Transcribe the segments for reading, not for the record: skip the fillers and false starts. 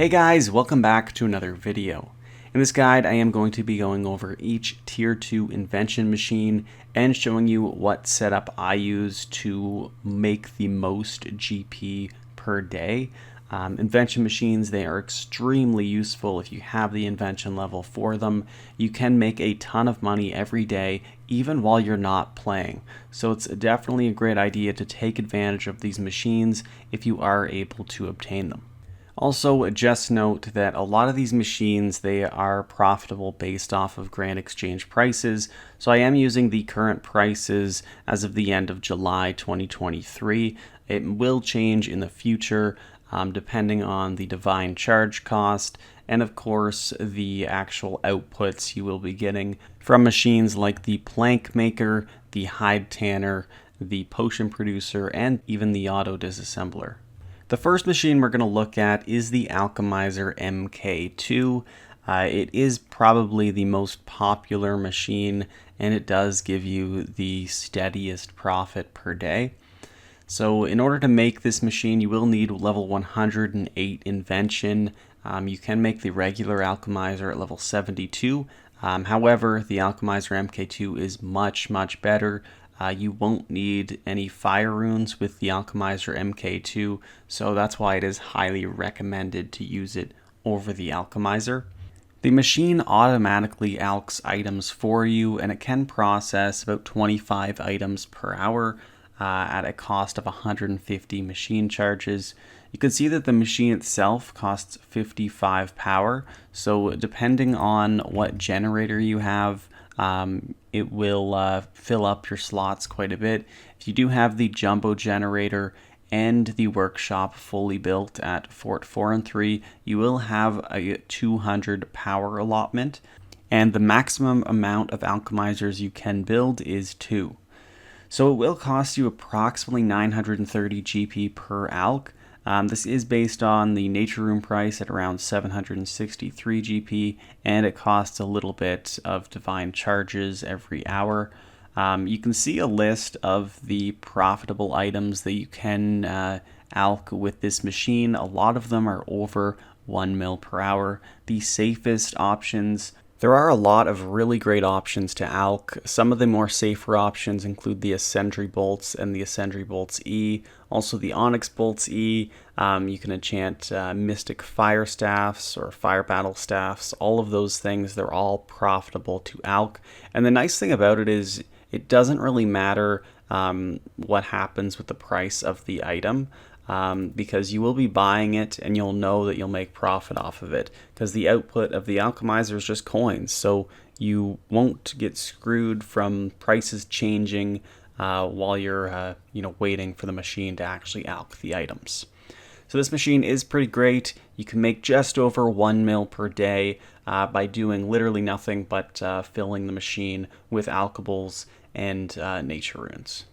Hey guys, welcome back to another video. In this guide, I am going to be going over each tier 2 invention machine and showing you what setup I use to make the most GP per day. Invention machines, they are extremely useful if you have the invention level for them. You can make a ton of money every day, even while you're not playing. So it's definitely a great idea to take advantage of these machines if you are able to obtain them. Also, just note that a lot of these machines, they are profitable based off of Grand Exchange prices. So I am using the current prices as of the end of July 2023. It will change in the future depending on the divine charge cost and of course the actual outputs you will be getting from machines like the plank maker, the hide tanner, the potion producer, and even the auto disassembler. The first machine we're going to look at is the Alchemiser MK2. It is probably the most popular machine, and it does give you the steadiest profit per day. So in order to make this machine, you will need level 108 Invention. You can make the regular Alchemiser at level 72. However, the Alchemiser MK2 is much better. You won't need any fire runes with the Alchemiser MK2, so that's why it is highly recommended to use it over the Alchemiser. The machine automatically alchs items for you, and it can process about 25 items per hour at a cost of 150 machine charges. You can see that the machine itself costs 55 power, so depending on what generator you have, it will fill up your slots quite a bit. If you do have the jumbo generator and the workshop fully built at Fort 4 and 3, you will have a 200 power allotment, and the maximum amount of alchemisers you can build is 2. So it will cost you approximately 930 GP per alch. This is based on the nature room price at around 763 GP, and it costs a little bit of divine charges every hour. You can see a list of the profitable items that you can alch with this machine. A lot of them are over 1 mil per hour. The safest options, there are a lot of really great options to alch. Some of the more safer options include the Ascendry Bolts and the Ascendry Bolts E, also the Onyx Bolts E. You can enchant Mystic Fire Staffs or Fire Battle Staffs. All of those things, they're all profitable to alch. And the nice thing about it is it doesn't really matter what happens with the price of the item. Because you will be buying it and you'll know that you'll make profit off of it, because the output of the Alchemiser is just coins, so you won't get screwed from prices changing while you're waiting for the machine to actually alch the items. So this machine is pretty great. You can make just over 1 mil per day by doing literally nothing but filling the machine with alchables and nature runes.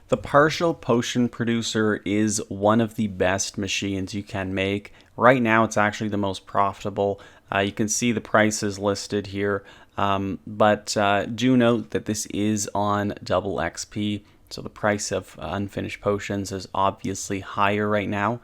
The partial potion producer is one of the best machines you can make. Right now, it's actually the most profitable. You can see the prices listed here, but do note that this is on double XP, so the price of unfinished potions is obviously higher right now.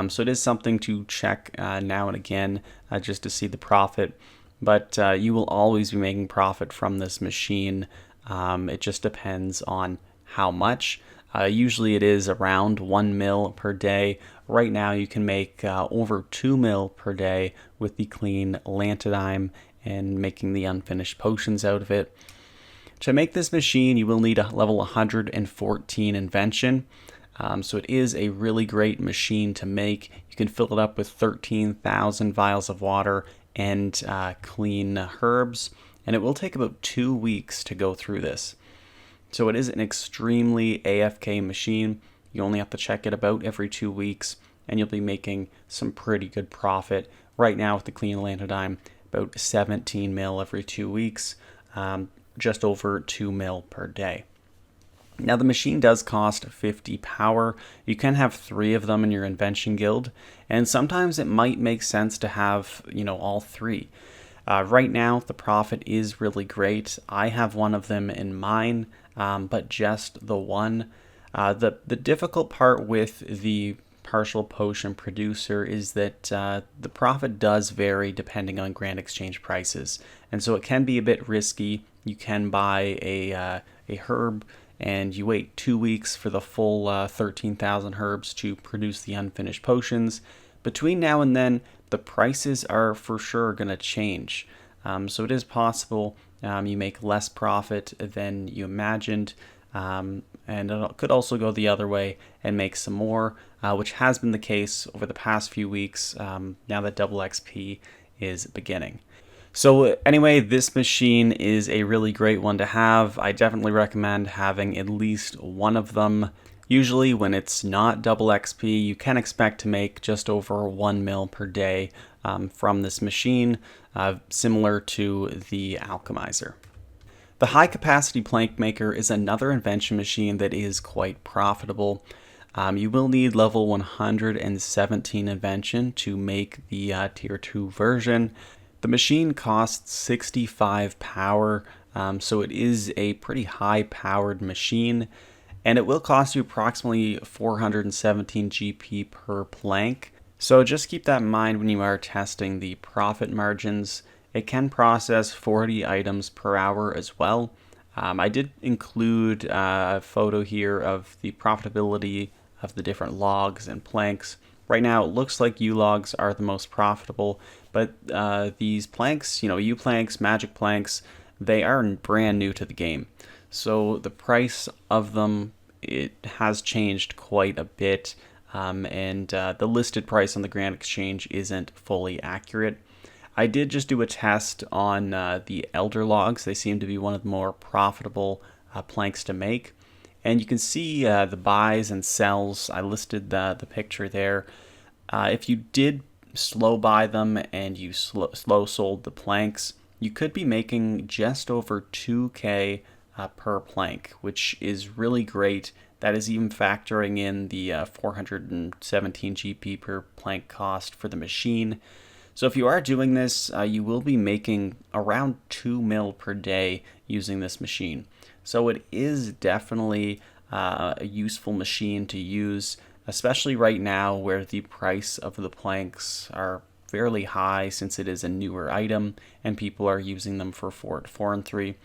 So it is something to check now and again just to see the profit, but you will always be making profit from this machine. It just depends on how much. Usually it is around 1 mil per day. Right now you can make over 2 mil per day with the clean Lantidime and making the unfinished potions out of it. To make this machine, you will need a level 114 Invention. So it is a really great machine to make. You can fill it up with 13,000 vials of water and clean herbs, and it will take about 2 weeks to go through this. So it is an extremely AFK machine. You only have to check it about every 2 weeks, and you'll be making some pretty good profit. Right now with the clean Lantidime, about 17 mil every 2 weeks, just over 2 mil per day. Now the machine does cost 50 power. You can have 3 of them in your invention guild, and sometimes it might make sense to have, all 3. Right now the profit is really great. I have one of them in mine, but just the one. The difficult part with the partial potion producer is that the profit does vary depending on grand exchange prices, and so it can be a bit risky. You can buy a herb and you wait 2 weeks for the full 13,000 herbs to produce the unfinished potions. Between now and then, the prices are for sure going to change. So it is possible you make less profit than you imagined, and it could also go the other way and make some more, which has been the case over the past few weeks, now that double XP is beginning. So anyway, this machine is a really great one to have. I definitely recommend having at least one of them. Usually when it's not double XP, you can expect to make just over 1 mil per day from this machine, similar to the Alchemiser. The high capacity plank maker is another invention machine that is quite profitable. You will need level 117 invention to make the tier 2 version. The machine costs 65 power, so it is a pretty high powered machine, and it will cost you approximately 417 GP per plank. So just keep that in mind when you are testing the profit margins. It can process 40 items per hour as well. I did include a photo here of the profitability of the different logs and planks. Right now, it looks like U-logs are the most profitable, but these planks, U-planks, magic planks, they are brand new to the game. So the price of them, it has changed quite a bit, and the listed price on the Grand Exchange isn't fully accurate. I did just do a test on the Elder Logs. They seem to be one of the more profitable planks to make. And you can see the buys and sells. I listed the picture there. If you did slow buy them and you slow sold the planks, you could be making just over 2K per plank, which is really great. That is even factoring in the 417 GP per plank cost for the machine. So if you are doing this, you will be making around 2 mil per day using this machine. So it is definitely a useful machine to use, especially right now where the price of the planks are fairly high since it is a newer item and people are using them for 4 and 3.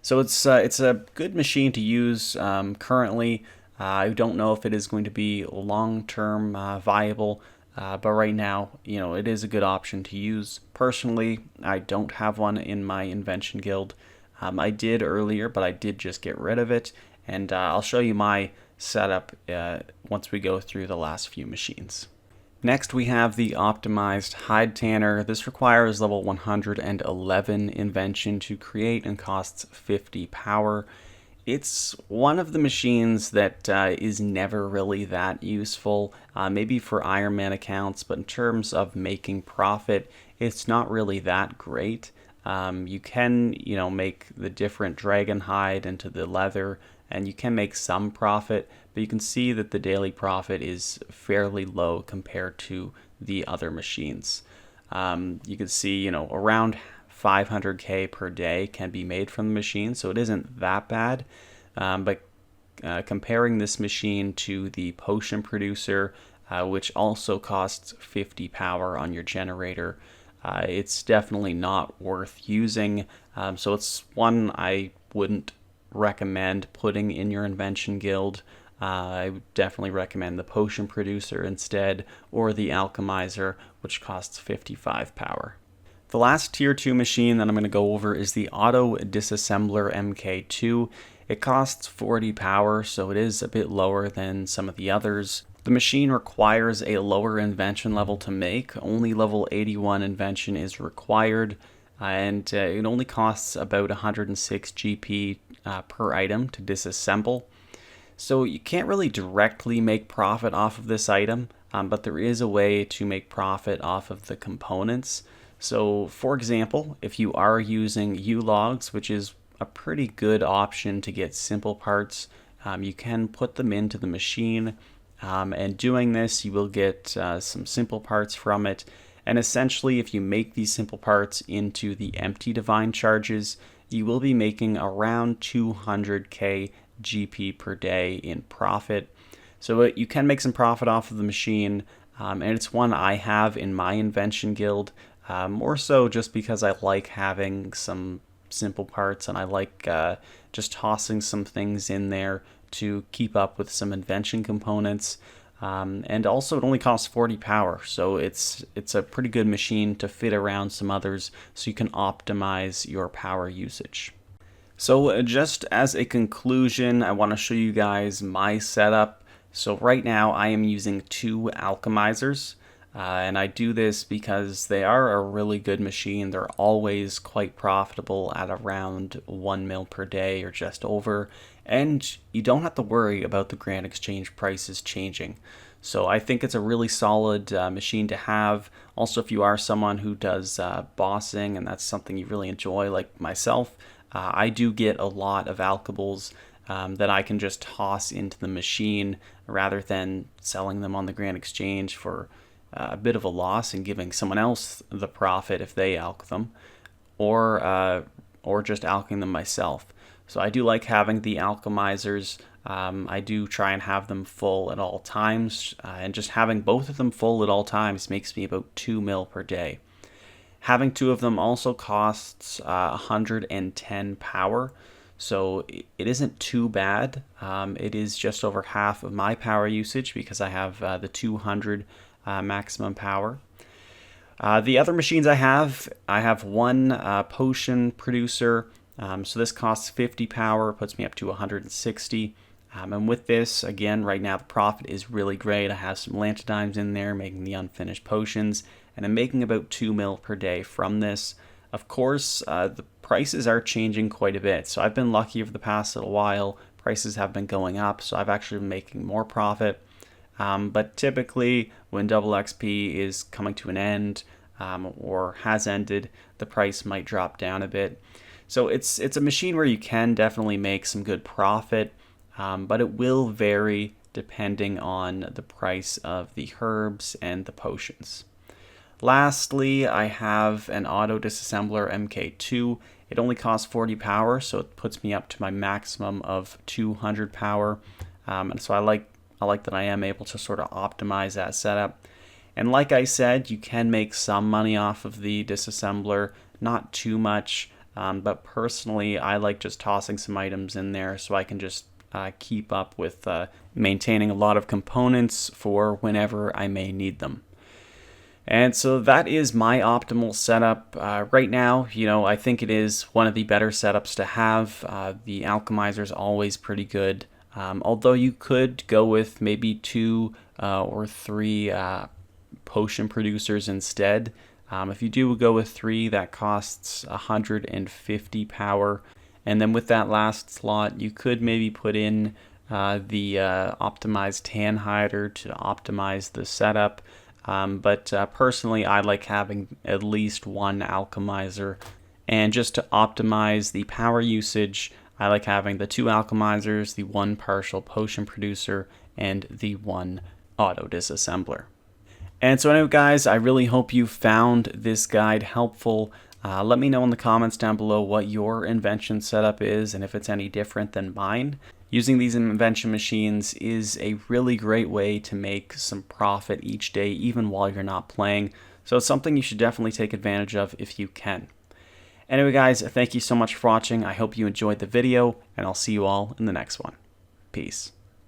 So it's a good machine to use currently. I don't know if it is going to be long-term viable, but right now, it is a good option to use. Personally, I don't have one in my Invention guild. I did earlier, but I did just get rid of it, and I'll show you my setup once we go through the last few machines. Next, we have the Optimised Hide Tanner. This requires level 111 Invention to create and costs 50 power. It's one of the machines that is never really that useful, maybe for Iron Man accounts, but in terms of making profit, it's not really that great. You can, make the different dragon hide into the leather, and you can make some profit, but you can see that the daily profit is fairly low compared to the other machines. You can see, around 500k per day can be made from the machine, so it isn't that bad. But comparing this machine to the potion producer, which also costs 50 power on your generator, it's definitely not worth using. So it's one I wouldn't recommend putting in your Invention guild. I would definitely recommend the potion producer instead, or the Alchemiser, which costs 55 power. The last tier 2 machine that I'm going to go over is the Auto Disassembler MK2. It costs 40 power, so it is a bit lower than some of the others. The machine requires a lower invention level to make. Only level 81 invention is required, and it only costs about 106 GP per item to disassemble. So you can't really directly make profit off of this item, but there is a way to make profit off of the components. So for example, if you are using U-logs, which is a pretty good option to get simple parts, you can put them into the machine, and doing this you will get some simple parts from it. And essentially, if you make these simple parts into the empty divine charges, you will be making around 200k GP per day in profit. So you can make some profit off of the machine, and it's one I have in my Invention guild, more so just because I like having some simple parts, and I like just tossing some things in there to keep up with some Invention components. And also it only costs 40 power, so it's a pretty good machine to fit around some others so you can optimize your power usage. So just as a conclusion, I want to show you guys my setup. So right now I am using 2 Alchemisers, and I do this because they are a really good machine. They're always quite profitable at around 1 mil per day or just over, and you don't have to worry about the Grand Exchange prices changing. So I think it's a really solid machine to have. Also, if you are someone who does bossing and that's something you really enjoy, like myself, I do get a lot of alchables that I can just toss into the machine rather than selling them on the Grand Exchange for a bit of a loss and giving someone else the profit if they alch them, or just alching them myself. So I do like having the alchemisers. I do try and have them full at all times, and just having both of them full at all times makes me about 2 mil per day. Having 2 of them also costs 110 power, so it isn't too bad. It is just over half of my power usage because I have the 200 maximum power. The other machines I have one potion producer, so this costs 50 power, puts me up to 160. And with this, again, right now the profit is really great. I have some Lantidimes in there making the unfinished potions, and I'm making about 2 mil per day from this. Of course, the prices are changing quite a bit, so I've been lucky over the past little while. Prices have been going up, so I've actually been making more profit. But typically, when double XP is coming to an end, or has ended, the price might drop down a bit. So it's a machine where you can definitely make some good profit, but it will vary depending on the price of the herbs and the potions. Lastly, I have an auto disassembler MK2. It only costs 40 power, so it puts me up to my maximum of 200 power. And so I like that I am able to sort of optimize that setup. And like I said, you can make some money off of the disassembler, not too much, but personally I like just tossing some items in there so I can just keep up with maintaining a lot of components for whenever I may need them. And so that is my optimal setup right now. I think it is one of the better setups to have. The Alchemiser is always pretty good, although you could go with maybe 2 or 3 potion producers instead. If you do go with 3, that costs 150 power. And then with that last slot, you could maybe put in the Optimized Tan Hider to optimize the setup. But personally, I like having at least 1 Alchemiser. And just to optimize the power usage, I like having the 2 Alchemisers, the 1 partial potion producer, and the 1 auto disassembler. And so anyway, guys, I really hope you found this guide helpful. Let me know in the comments down below what your Invention setup is and if it's any different than mine. Using these Invention machines is a really great way to make some profit each day, even while you're not playing. So it's something you should definitely take advantage of if you can. Anyway, guys, thank you so much for watching. I hope you enjoyed the video, and I'll see you all in the next one. Peace.